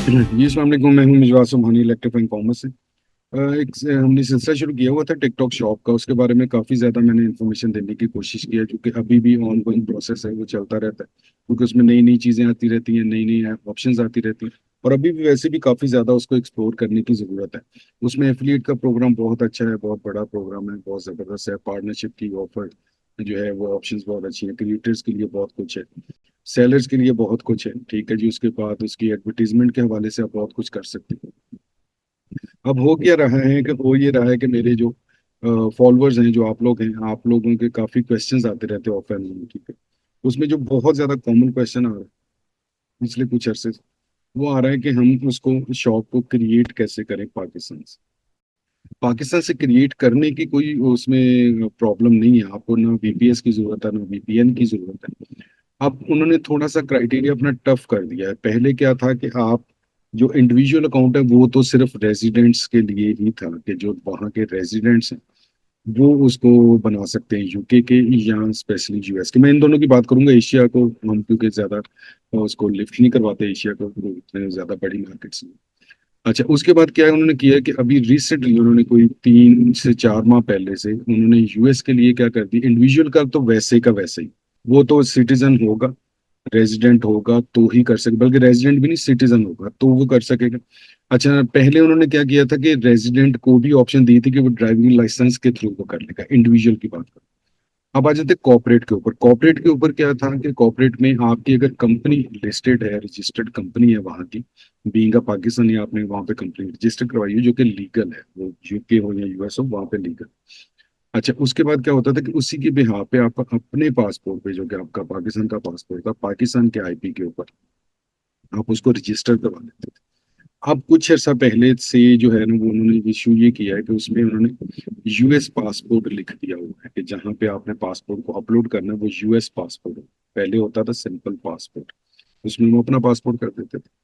जी अस्सलाम वालेकुम। मैं हूँ मिजवार सुबहानी, इलेक्ट्रिकल कॉमर्स से। हमने सिलसिला शुरू किया हुआ था टिकटॉक शॉप का। उसके बारे में काफ़ी ज़्यादा मैंने इन्फॉर्मेशन देने की कोशिश की है, जो कि अभी भी ऑन गोइंग प्रोसेस है, वो चलता रहता है, क्योंकि उसमें नई नई चीज़ें आती रहती हैं, नई नई ऑप्शंस आती रहती हैं। और अभी भी वैसे भी काफ़ी ज़्यादा उसको एक्सप्लोर करने की ज़रूरत है। उसमें एफिलिएट का प्रोग्राम बहुत अच्छा है, बहुत बड़ा प्रोग्राम है, बहुत ज़बरदस्त है। पार्टनरशिप की ऑफर जो है वो ऑप्शंस बहुत अच्छी है, क्रिएटर्स के लिए बहुत कुछ है, सेलर्स के लिए बहुत कुछ है। ठीक है जी। उसके बाद उसकी एडवर्टीजमेंट के हवाले से आप बहुत कुछ कर सकते हो। अब हो क्या रहा है कि हो ये रहा है कि मेरे जो फॉलोअर्स हैं, जो आप लोग हैं, आप लोगों के काफी क्वेश्चंस आते रहते हैं ऑफलाइन। ठीक है। उसमें जो बहुत ज्यादा कॉमन क्वेश्चन आ रहा है पिछले कुछ अरसे से, वो आ रहा है कि हम उसको शॉप को क्रिएट कैसे करें पाकिस्तान से। पाकिस्तान से क्रिएट करने की कोई उसमें प्रॉब्लम नहीं है। आपको ना वीपीएस की जरूरत है, ना वीपीएन की जरूरत है। अब उन्होंने थोड़ा सा क्राइटेरिया अपना टफ कर दिया है। पहले क्या था कि आप जो इंडिविजुअल अकाउंट है वो तो सिर्फ रेजिडेंट्स के लिए ही था, कि जो वहाँ के रेजिडेंट्स हैं वो उसको बना सकते हैं, यूके के या स्पेशली यूएस के। मैं इन दोनों की बात करूंगा। एशिया को हम क्योंकि ज्यादा उसको लिफ्ट नहीं करवाते, एशिया को वो इतने ज्यादा बड़ी मार्केट्स में। अच्छा, उसके बाद क्या है, उन्होंने किया है कि अभी रिसेंटली उन्होंने कोई 3 से 4 माह पहले से उन्होंने यूएस के लिए क्या कर दी, इंडिविजुअल का तो वैसे का वैसे ही, वो तो सिटीजन होगा, रेजिडेंट होगा तो ही कर सके, बल्कि रेजिडेंट भी नहीं, सिटीजन होगा तो वो कर सकेगा। अच्छा, पहले उन्होंने क्या किया था कि रेजिडेंट को भी ऑप्शन दी थी कि वो ड्राइविंग लाइसेंस के थ्रू वो कर लेगा, इंडिविजुअल की बात कर। अब आ जाते कॉर्पोरेट के ऊपर। कॉर्पोरेट के ऊपर क्या था कि कॉर्पोरेट में आपकी अगर कंपनी लिस्टेड है, रजिस्टर्ड कंपनी है वहाँ की, बीइंग अ पाकिस्तानी, आपने वहाँ पे कंपनी रजिस्टर करवाई है जो कि लीगल है, वो यूके हो या यूएस हो, वहाँ पे लीगल। अच्छा, उसके बाद क्या होता था कि उसी के बिहाफ पे आप अपने पासपोर्ट पे, जो कि आपका पाकिस्तान का पासपोर्ट था, पाकिस्तान के आईपी के ऊपर आप उसको रजिस्टर करवा लेते थे। अब कुछ अर्सा पहले से जो है ना, वो उन्होंने इशू ये किया है कि उसमें उन्होंने यूएस पासपोर्ट लिख दिया हुआ है, कि जहाँ पे आपने पासपोर्ट को अपलोड करना है वो यूएस पासपोर्ट हो। पहले होता था सिंपल पासपोर्ट, उसमें वो अपना पासपोर्ट कर देते थे।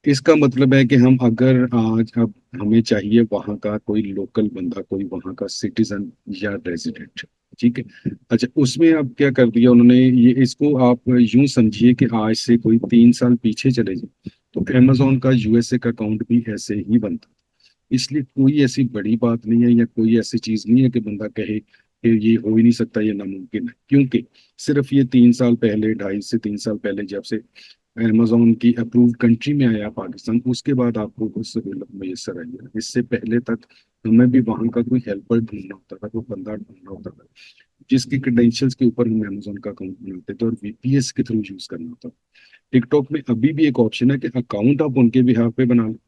इसका मतलब है कि हम अगर आज अब हमें चाहिए वहाँ का कोई लोकल बंदा, कोई वहाँ का सिटीजन या रेजिडेंट। ठीक है। अच्छा, उसमें अब क्या कर दिया उन्होंने, ये इसको आप यूं समझिए कि आज से कोई 3 साल पीछे चले जाए तो अमेजोन का यूएसए का अकाउंट भी ऐसे ही बनता। इसलिए कोई ऐसी बड़ी बात नहीं है, या कोई ऐसी चीज नहीं है कि बंदा कहे कि ये हो ही नहीं सकता, ये नामुमकिन है। क्योंकि सिर्फ ये 3 साल पहले, 2.5 से 3 साल पहले जब से अमेजोन की अप्रूव्ड कंट्री में आया पाकिस्तान, उसके बाद आपको कुछ सहूलत मैसर आई है। इससे पहले तक हमें भी वहाँ का कोई हेल्पर ढूंढना होता था, कोई बंदा ढूंढना होता था, जिसके क्रेडेंशियल्स के ऊपर हम अमेजोन का अकाउंट बनाते थे, और वीपीएस के थ्रू यूज करना होता था। टिकटॉक में अभी भी एक ऑप्शन है कि अकाउंट आप उनके बिहाफ पे बना लो,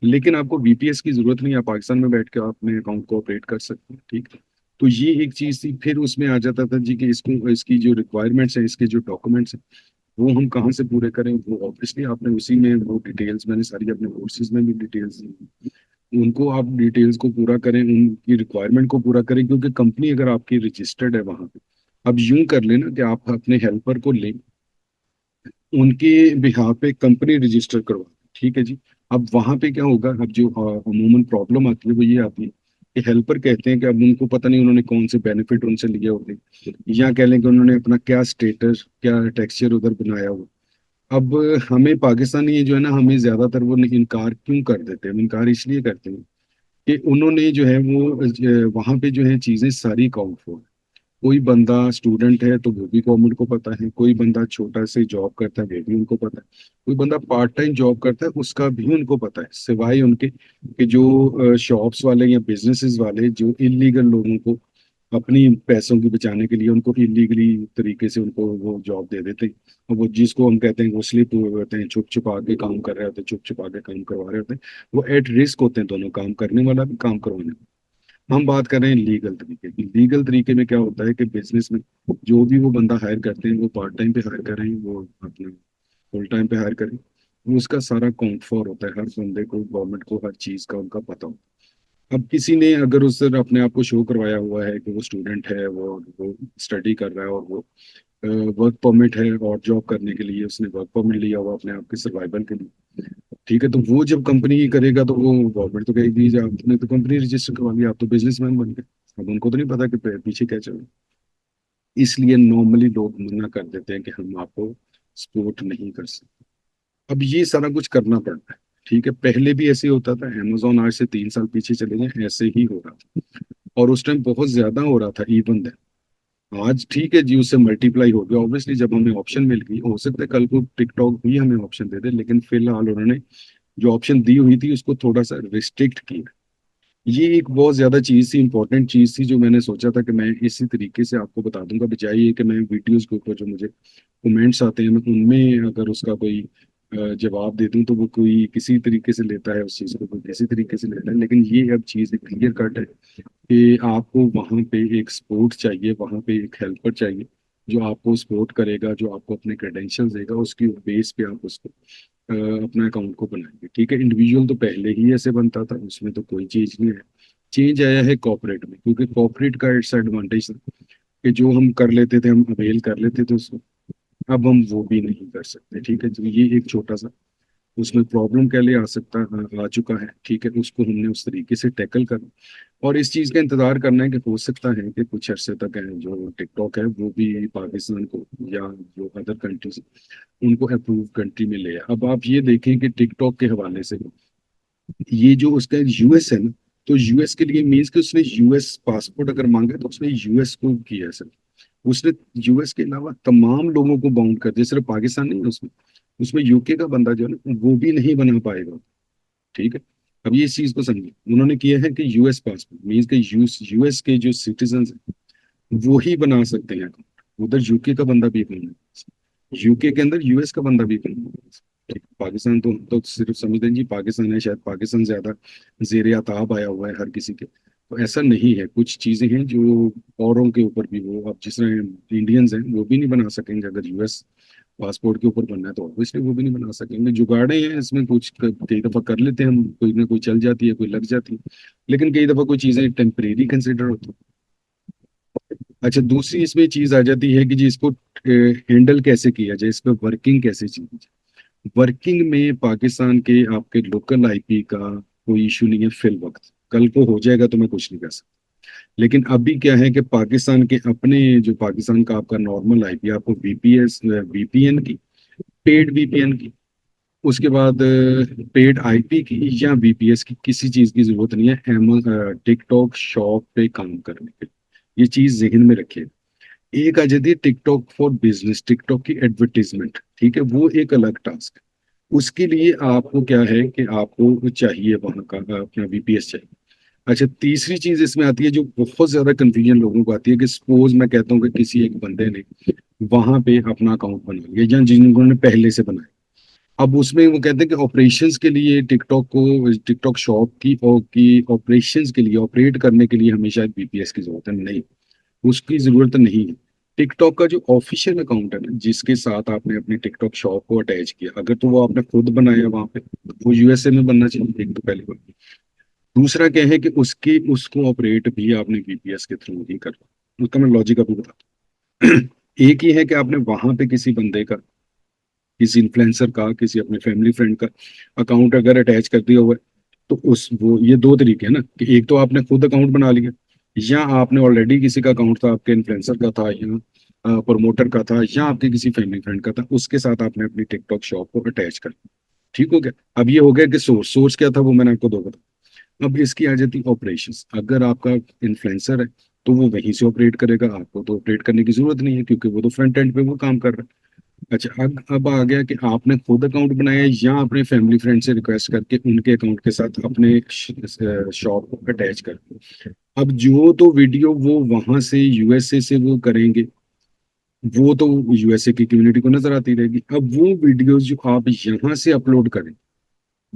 लेकिन आपको वीपीएस की जरूरत नहीं है। आप पाकिस्तान में बैठ के आप अपने अकाउंट को ऑपरेट कर सकते हैं। ठीक है। तो ये एक चीज थी। फिर उसमें आ जाता था जी कि इसको, इसकी जो रिक्वायरमेंट्स हैं, इसके जो डॉक्यूमेंट्स हैं, वो हम कहाँ से पूरे करें। वो ऑब्वियसली आपने उसी में वो डिटेल्स मैंने सारी अपने कोर्सेज में भी डिटेल्स दी, उनको आप डिटेल्स को पूरा करें, उनकी रिक्वायरमेंट को पूरा करें, क्योंकि कंपनी अगर आपकी रजिस्टर्ड है वहां पे, अब यूं कर लेना कि आप अपने हेल्पर को लें, उनके बिहाफ पे कंपनी रजिस्टर करवा दें। ठीक है जी। अब वहां पे क्या होगा, अब जो अमूमन प्रॉब्लम आती है वो ये आती है कि हेल्पर कहते हैं कि अब उनको पता नहीं उन्होंने कौन से बेनिफिट उनसे लिए होते हैं, या कह लें कि उन्होंने अपना क्या स्टेटस, क्या टेक्सचर उधर बनाया हुआ। अब हमें पाकिस्तानी जो है ना, हमें ज्यादातर वो इनकार क्यों कर देते हैं, इनकार इसलिए करते हैं कि उन्होंने जो है वो वहां पे जो है चीजें सारी काउंट हो। कोई बंदा स्टूडेंट है तो वो भी गवर्नमेंट को पता है, कोई बंदा छोटा से जॉब करता है वो भी उनको पता है, कोई बंदा पार्ट टाइम जॉब करता है उसका भी उनको पता है, सिवाय उनके कि जो शॉप्स वाले या बिजनेसेस वाले जो इलीगल लोगों को अपनी पैसों की बचाने के लिए उनको इलीगली तरीके से उनको वो जॉब दे देते हैं। और वो जिसको हम कहते हैं वो स्लिप हुए होते हैं, छुप छुपा के काम कर रहे होते हैं, छुप छुपा के काम करवा रहे होते हैं। वो एट रिस्क होते हैं दोनों, काम करने वाला भी, काम करवाने वाला। हम बात कर रहे हैं लीगल तरीके की। लीगल तरीके में क्या होता है कि बिजनेस में जो भी वो बंदा हायर करते हैं, वो पार्ट टाइम पे हायर करें, वो अपना फुल टाइम पे हायर करें, वो उसका सारा काउंट फॉर होता है। हर बंदे को, गवर्नमेंट को हर चीज का उनका पता होता है। अब किसी ने अगर उससे अपने आप को शो करवाया हुआ है कि वो स्टूडेंट है, वो स्टडी कर रहा है, और वो वर्क परमिट है, और जॉब करने के लिए उसने वर्क परमिट लिया हुआ अपने आप के सर्वाइवल के लिए। ठीक है। तो वो जब कंपनी करेगा तो वो गवर्नमेंट तो कहेगी जी आपने तो कंपनी रजिस्टर करवा लिया, आप तो बिजनेसमैन बन गए। अब उनको तो नहीं पता कि पीछे क्या चल रहा है। इसलिए नॉर्मली लोग मना कर देते हैं कि हम आपको सपोर्ट नहीं कर सकते। अब ये सारा कुछ करना पड़ता है। ठीक है, पहले भी ऐसे ही होता था। अमेजोन आज से 3 साल पीछे चले जाए, ऐसे ही हो रहा था, और उस टाइम बहुत ज्यादा हो रहा था इवन देन। आज ठीक है जी, उससे मल्टीप्लाई हो गया ऑब्वियसली, जब हमें ऑप्शन मिल गई। हो सकता है कल को टिकटॉक भी हमें ऑप्शन दे दे, लेकिन फिलहाल उन्होंने जो ऑप्शन दी हुई थी उसको थोड़ा सा रिस्ट्रिक्ट किया। ये एक बहुत ज्यादा चीज थी, इंपॉर्टेंट चीज थी, जो मैंने सोचा था कि मैं इसी तरीके से आपको बता दूंगा, बजाय ये कि मैं वीडियोस के ऊपर जो मुझे कमेंट्स आते हैं मैं उनमें अगर उसका कोई जवाब दे दूं तो वो कोई किसी तरीके से लेता है उस चीज को, कोई किसी तरीके से लेता है। लेकिन ये अब चीज क्लियर कट है कि आपको वहां पे एक सपोर्ट चाहिए, वहां पे एक हेल्पर चाहिए जो आपको सपोर्ट करेगा, जो आपको अपने क्रेडेंशियल्स देगा, उसकी बेस पे आप उसको अपना अकाउंट को बनाएंगे। ठीक है, इंडिविजुअल तो पहले ही ऐसे बनता था, उसमें तो कोई चीज नहीं है। चेंज आया है कॉर्पोरेट में, क्योंकि कॉर्पोरेट का इट्स एडवांटेज था कि जो हम कर लेते थे, हम अवेल कर लेते थे उसको, अब हम वो भी नहीं कर सकते। ठीक है, तो ये एक छोटा सा उसमें प्रॉब्लम के लिए आ चुका है। ठीक है, उसको हमने उस तरीके से टैकल करना, और इस चीज का इंतजार करना है कि हो सकता है कि कुछ अरसे तक है जो टिकटॉक है वो भी पाकिस्तान को या जो अदर कंट्रीज उनको अप्रूव कंट्री में ले आए। अब आप ये देखें कि टिकटॉक के हवाले से ये जो उसका यूएस है ना, तो यूएस के लिए मीन्स कि उसने यूएस पासपोर्ट अगर मांगा तो उसने यूएस को किया है सर। उसने यूएस के अलावा तमाम लोगों को बाउंड कर दिया, सिर्फ पाकिस्तान नहीं है उसमें। उसमें यूके का बंदा जो है ना वो भी नहीं बना पाएगा। ठीक है, अब ये इस चीज को समझिए, उन्होंने किया है कि यूएस पासपोर्ट मीन्स के यूएस के जो सिटीजन हैं वो ही बना सकते हैं अकाउंट। उधर यूके का बंदा भी बना, यूके के अंदर यूएस का बंदा भी बना। ठीक, पाकिस्तान तो सिर्फ समझते हैं जी पाकिस्तान है, शायद पाकिस्तान ज्यादा जेर आताब आया हुआ है हर किसी के, तो ऐसा नहीं है। कुछ चीजें हैं जो औरों के ऊपर भी, वो अब जिस तरह इंडियंस हैं वो भी नहीं बना सकेंगे, अगर यूएस पासपोर्ट के ऊपर बनना है तो ऑब्वियसली वो भी नहीं बना सकेंगे। जुगाड़े हैं इसमें कुछ, कई दफा कर लेते हैं हम, कोई ना कोई चल जाती है, कोई लग जाती है, लेकिन कई दफा कोई चीजें टेम्परेरी कंसिडर होती है। अच्छा, दूसरी इसमें चीज आ जाती है कि जी इसको हैंडल कैसे किया जाए, इस पे वर्किंग कैसे की जाए। वर्किंग में पाकिस्तान के आपके लोकल आईपी का कोई इशू नहीं है फिल वक्त, कल को हो जाएगा तो मैं कुछ नहीं कर सकता। लेकिन अभी क्या है कि पाकिस्तान के अपने जो पाकिस्तान का आपका नॉर्मल आईपी, आपको वीपीएन की, पेड वीपीएन की, उसके बाद पेड आईपी की या वीपीएस की, किसी चीज की जरूरत नहीं है टिकटॉक शॉप पे काम करने के लिए। ये चीज जहन में रखिए। एक आ जाती है टिकटॉक फॉर बिजनेस, टिकटॉक की एडवर्टीजमेंट। ठीक है, वो एक अलग टास्क है। उसके लिए आपको क्या है कि आपको चाहिए वहां का अपना वीपीएस चाहिए। अच्छा, तीसरी चीज इसमें आती है जो बहुत ज्यादा कंफ्यूजन लोगों को आती है कि सपोज मैं कहता हूँ कि किसी एक बंदे ने वहां पे अपना अकाउंट बना लिया या जिन्होंने पहले से बनाया, अब उसमें वो कहते हैं कि ऑपरेशंस के लिए टिकटॉक को, टिकटॉक शॉप की ऑपरेशंस के लिए, ऑपरेट करने के लिए हमें शायद वीपीएस की जरूरत है। नहीं, उसकी जरूरत नहीं है। टिकटॉक का जो ऑफिशियल अकाउंट है ना, जिसके साथ आपने अपनी टिकटॉक शॉप को अटैच किया, अगर तो वो आपने खुद बनाया वहां पे, वो यूएसए में बनना चाहिए, एक तो पहली बात। दूसरा क्या है कि उसकी उसको ऑपरेट भी आपने वीपीएस के थ्रू ही करना। उसका मैं लॉजिक अभी बताता हूँ। एक ही है कि आपने वहां पे किसी बंदे का, किसी इन्फ्लुएंसर का, किसी अपने फैमिली फ्रेंड का अकाउंट अगर अटैच कर दिया हुआ है, तो उस वो ये दो तरीके हैं ना, कि एक तो आपने खुद अकाउंट बना लिया, या आपने ऑलरेडी किसी का अकाउंट था, आपके इन्फ्लुएंसर का था या प्रमोटर का था या आपके किसी फैमिली फ्रेंड का था, उसके साथ आपने अपनी टिकटॉक शॉप को अटैच कर दिया। ठीक हो गया। अब ये हो गया कि सोर्स क्या था वो मैंने आपको दो बताया। अब इसकी आ जाती ऑपरेशंस। अगर आपका इन्फ्लुएंसर है तो वो वहीं से ऑपरेट करेगा, आपको तो ऑपरेट करने की जरूरत नहीं है क्योंकि वो तो फ्रंट एंड पे वो काम कर रहा है। अच्छा, अब आ गया कि आपने खुद अकाउंट बनाया या अपने फैमिली फ्रेंड से रिक्वेस्ट करके उनके अकाउंट के साथ अपने शॉप को अटैच कर दिया। अब जो तो वीडियो वो वहां से यूएसए से वो करेंगे, वो तो यूएसए की कम्युनिटी को नजर आती रहेगी। अब वो वीडियोस जो आप यहाँ से अपलोड करें,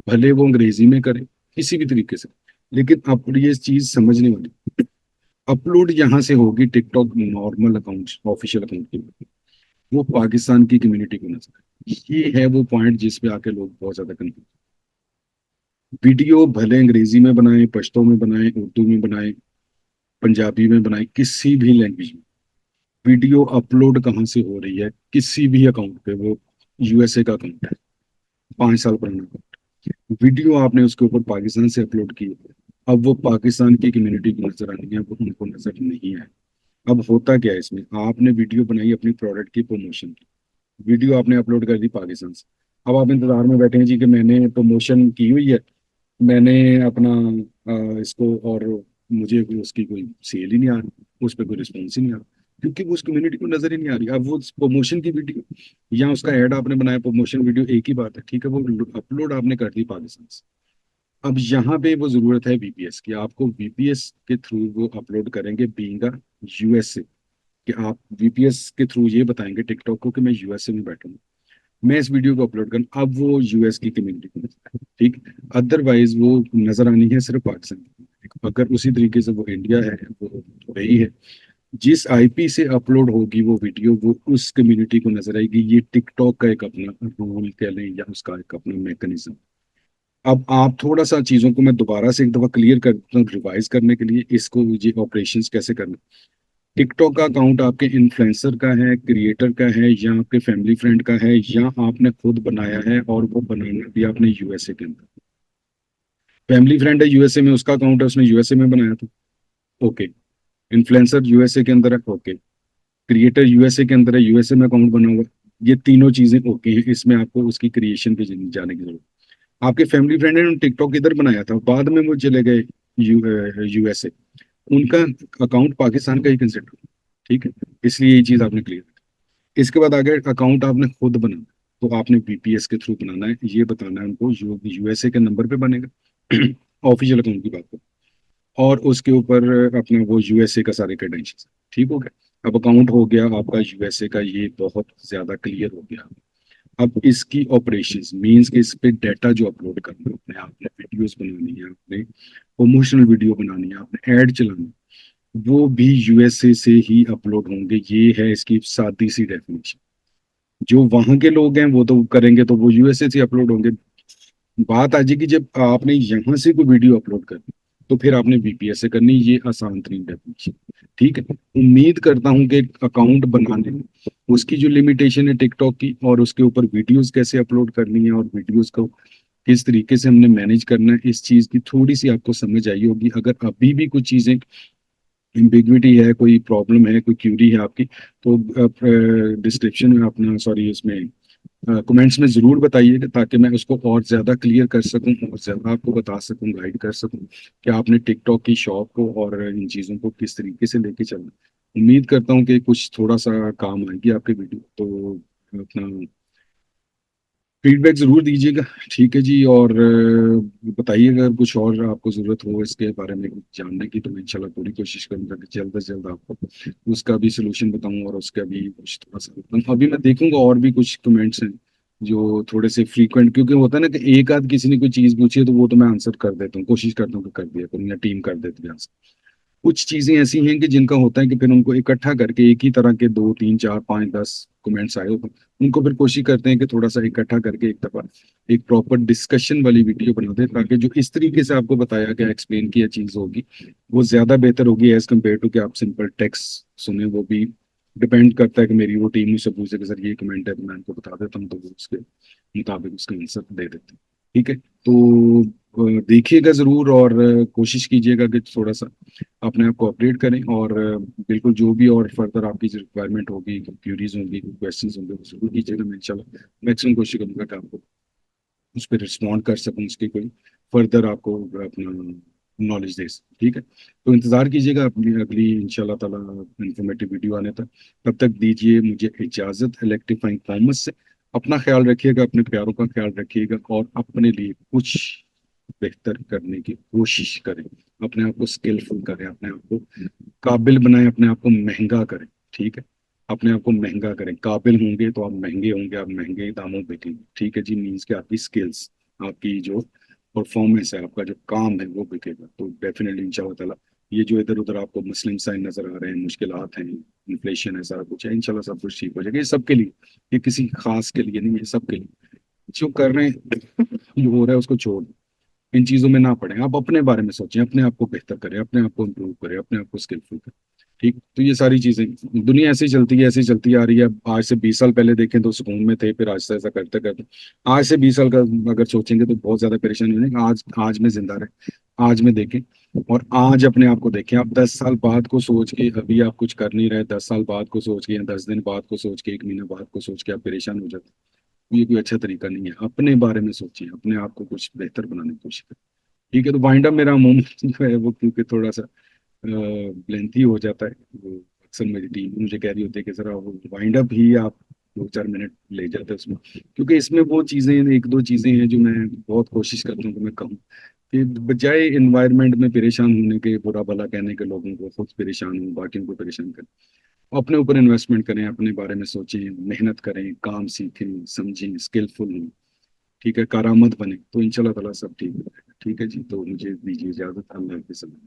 भले वो अंग्रेजी में करें, किसी भी तरीके से, लेकिन आप ये चीज समझने वाली, अपलोड यहाँ से होगी TikTok normal account, official account की, वो पाकिस्तान की कम्युनिटी को नजर आए। ये है वो पॉइंट जिस पे आके लोग बहुत ज्यादा कंफ्यूज। वीडियो भले अंग्रेजी में बनाए, पश्तो में बनाए, उर्दू में बनाए, पंजाबी में बनाए, किसी भी लैंग्वेज में, वीडियो अपलोड कहाँ से हो रही है, किसी भी अकाउंट पे, वो यूएसए का अकाउंट है, 5 साल पुराना अकाउंट, वीडियो आपने उसके ऊपर पाकिस्तान से अपलोड की है, अब वो पाकिस्तान की कम्युनिटी को नजर आनी है, वो उनको नजर नहीं है। अब होता क्या है इसमें, आपने वीडियो बनाई अपनी प्रोडक्ट की प्रमोशन की, वीडियो आपने अपलोड कर दी पाकिस्तान से, अब आप इंतजार में बैठे हैं जी कि मैंने प्रमोशन की हुई है, मैंने अपना इसको, और मुझे उसकी कोई सेल ही नहीं आ रही, उस पर कोई रिस्पॉन्स ही नहीं आ रहा, क्योंकि वो उस कम्युनिटी को नजर ही नहीं आ रही। अब वो प्रमोशन की वीडियो या उसका ऐड आपने बनाया, प्रमोशन वीडियो एक ही बात है, ठीक है, वो अपलोड आपने कर दी पाकिस्तान से। अब यहाँ पे वो जरूरत है वीपीएस की, आपको वीपीएस के थ्रू वो अपलोड करेंगे बीइंग अ यूएसए, कि आप वीपीएस के थ्रू ये बताएंगे टिकटॉक को कि मैं यूएसए में बैठा हूँ, मैं इस वीडियो को अपलोड करूँ, अब वो यूएस की कम्युनिटी को नजर आए, ठीक। अदरवाइज वो नजर आनी है सिर्फ पाकिस्तान की community को। अगर उसी तरीके से वो इंडिया है, वो वही है, जिस आईपी से अपलोड होगी वो वीडियो, वो उस कम्युनिटी को नजर आएगी। ये टिकटॉक का एक अपना रूल कह लें या उसका एक अपना मैकेनिज्म। अब आप थोड़ा सा चीजों को मैं दोबारा से एक दफा क्लियर करता हूँ रिवाइज करने के लिए, इसको ये ऑपरेशंस कैसे करना। टिकटॉक का अकाउंट आपके इन्फ्लुएंसर का है, क्रिएटर का है, या आपके फैमिली फ्रेंड का है, या आपने खुद बनाया है, और वो बनाना भी आपने यूएसए के अंदर। फैमिली फ्रेंड है यूएसए में, उसका अकाउंट है, उसने यूएसए में बनाया था, ओके। इन्फ्लुएंसर यूएसए के अंदर है, ओके। क्रिएटर यूएसए के अंदर है, यूएसए में अकाउंट बना हुआ है। ये तीनों चीजें ओके हैं, इसमें आपको उसकी क्रिएशन पे जाने की जरूरत। आपके फैमिली फ्रेंड ने टिकटॉक इधर बनाया था, बाद में वो चले गए यूएसए, उनका अकाउंट पाकिस्तान का ही कंसिडर, ठीक है। इसलिए ये चीज आपने क्लियर। इसके बाद आगे अकाउंट आपने खुद बनाना, तो आपने वीपीएस के थ्रू बनाना है, ये बताना है उनको, यूएसए के नंबर पे बनेगा ऑफिशियल अकाउंट की बात करो, और उसके ऊपर अपना वो यूएसए का सारे क्रेडेंशियल्स, ठीक हो गया। अब अकाउंट हो गया आपका यूएसए का, ये बहुत ज्यादा क्लियर हो गया। अब इसकी ऑपरेशंस मींस के इस पे डाटा जो अपलोड करना है आपने, आपने वीडियोस बनानी है, आपने प्रमोशनल वीडियो बनानी है, आपने ऐड चलानी है, वो भी यूएसए से ही अपलोड होंगे। ये है इसकी सादी सी डेफिनेशन। जो वहां के लोग हैं वो तो करेंगे, तो वो यूएसए से अपलोड होंगे। बात आ जाएगी जब आपने यहाँ से कोई वीडियो अपलोड करनी, तो फिर आपने वीपीएस से करनी, ये आसान तरीन डेफिनेशन, ठीक है। उम्मीद करता हूँ कि अकाउंट बनाने में उसकी जो लिमिटेशन है टिकटॉक की, और उसके ऊपर वीडियोस कैसे अपलोड करनी है, और वीडियोस को किस तरीके से हमने मैनेज करना है, इस चीज की थोड़ी सी आपको समझ आई होगी। अगर अभी भी कुछ चीजें एम्बिग्विटी है, कोई प्रॉब्लम है, कोई क्यूरी है आपकी, तो डिस्क्रिप्शन में अपना, सॉरी, इसमें कमेंट्स में जरूर बताइएगा, ताकि मैं उसको और ज्यादा क्लियर कर सकूं, और ज्यादा आपको बता सकूं, गाइड कर सकूं कि आपने टिकटॉक की शॉप को और इन चीज़ों को किस तरीके से लेके चलना। उम्मीद करता हूं कि कुछ थोड़ा सा काम आएगी आपके वीडियो, तो अपना फीडबैक जरूर दीजिएगा, ठीक है जी। और बताइएगा अगर कुछ और आपको जरूरत हो इसके बारे में जानने की, तो मैं इंशाल्लाह पूरी कोशिश करूंगा कि जल्द से जल्द आपको उसका भी सोल्यूशन बताऊं, और उसका भी कुछ थोड़ा सा बताऊं। अभी मैं देखूंगा और भी कुछ कमेंट्स हैं जो थोड़े से फ्रीक्वेंट, क्योंकि होता है ना कि एक आध किसी ने कोई चीज पूछी है, तो वो तो मैं आंसर कर देता हूँ, कोशिश करता हूँ कि कर दिया करूँ, या टीम कर देती है आंसर। कुछ चीजें ऐसी हैं कि जिनका होता है कि फिर उनको इकट्ठा करके, एक ही तरह के 2 3 4 5 10 कमेंट्स आए होते हैं, उनको फिर कोशिश करते हैं कि थोड़ा सा इकट्ठा करके एक दफा एक प्रॉपर डिस्कशन वाली वीडियो बना दे, ताकि जो इस तरीके से आपको बताया गया, एक्सप्लेन किया चीज होगी, वो ज्यादा बेहतर होगी एज कम्पेयर टू कि आप सिंपल टेक्स्ट सुने। वो भी डिपेंड करता है कि मेरी वो टीम मुझसे पूछे कि सर ये कमेंट है, तो मैं उनको बता देता हूँ, तो वो उसके मुताबिक उसका आंसर दे देते हैं, ठीक है। तो देखिएगा जरूर, और कोशिश कीजिएगा कि थोड़ा सा अपने आप को अपडेट करें, और बिल्कुल जो भी और फर्दर आपकी रिक्वायरमेंट होगी, क्यूरीज होंगी, क्वेश्चंस होंगे, वो जरूर कीजिएगा। मैं इंशाल्लाह मैक्सिमम कोशिश करूंगा कि आपको उस पर रिस्पॉन्ड कर सकूं, उसकी कोई फर्दर आपको अपना नॉलेज दे सकूं, ठीक है। तो इंतजार कीजिएगा अपनी अगली इंशाल्लाह ताला इंफॉर्मेटिव वीडियो आने तक। तब तक दीजिए मुझे इजाजत, इलेक्ट्रीफाइंग कॉमर्स से। अपना ख्याल रखिएगा, अपने प्यारों का ख्याल रखिएगा, और अपने लिए कुछ बेहतर करने की कोशिश करें। अपने आप को स्किलफुल करें, अपने आप को काबिल बनाएं, अपने आप को महंगा करें, ठीक है। अपने आप को महंगा करें, काबिल होंगे तो आप महंगे होंगे, आप महंगे दामों बिकेंगे, ठीक है जी। मीन्स कि आपकी स्किल्स, आपकी जो परफॉर्मेंस है, आपका जो काम है, वो बिकेगा। तो डेफिनेटली इंशाल्लाह ताला ये जो इधर उधर आपको मुस्लिम साइन नजर आ रहे हैं, मुश्किलात हैं, इन्फ्लेशन है, सारा कुछ है, इंशाल्लाह सब कुछ ठीक हो जाएगा। ये सबके लिए, ये किसी खास के लिए नहीं है, सबके लिए। जो कर रहे हैं जो हो रहा है उसको छोड़, इन चीजों में ना पड़े। आप अपने बारे में सोचें, अपने आप को बेहतर करें, अपने आप को इम्प्रूव करें, अपने आप को स्किलफुल करें, ठीक। तो ये सारी चीजें, दुनिया ऐसे ही चलती है, ऐसे ही चलती आ रही है। आज से 20 साल पहले देखें तो सुकून में थे, फिर आज से ऐसा करते करते आज से 20 साल का अगर सोचेंगे तो बहुत ज्यादा परेशानी होगी। आज आज में जिंदा रहे, आज में देखें, और आज अपने आप को देखें। आप 10 साल बाद को सोच के अभी आप कुछ कर नहीं रहे, 10 साल बाद को सोच के, या 10 दिन बाद को सोच के, 1 महीना बाद को सोच के आप परेशान हो जाते हैं। ये कोई अच्छा तरीका नहीं है। अपने बारे में सोचिए, अपने आप को कुछ बेहतर बनाने की कोशिश करें। ठीक है, तो वाइंड अप मेरा मोमेंट जो है वो क्योंकि थोड़ा सा लेंथी हो जाता है, वो अक्सर मेरी टीम मुझे कह रही होती है कि सर वो वाइंड अप ही आप 2-4 मिनट ले जाते हैं उसमें, क्योंकि इसमें वो चीज़ें, एक दो चीज़ें हैं जो मैं बहुत कोशिश करता हूँ कि मैं कहूँ कि बजाय इन्वायरमेंट में परेशान होने के, बुरा भला कहने के लोगों को, खुद परेशान हूँ बाकियों को परेशान करें, अपने ऊपर इन्वेस्टमेंट करें, अपने बारे में सोचें, मेहनत करें, काम सीखें, समझें, स्किलफुल हों, ठीक है, कारामद बने, तो इंशाल्लाह ताला सब ठीक हो जाएगा। ठीक है जी, तो मुझे दीजिए इजाजत, अल्लाह के समय।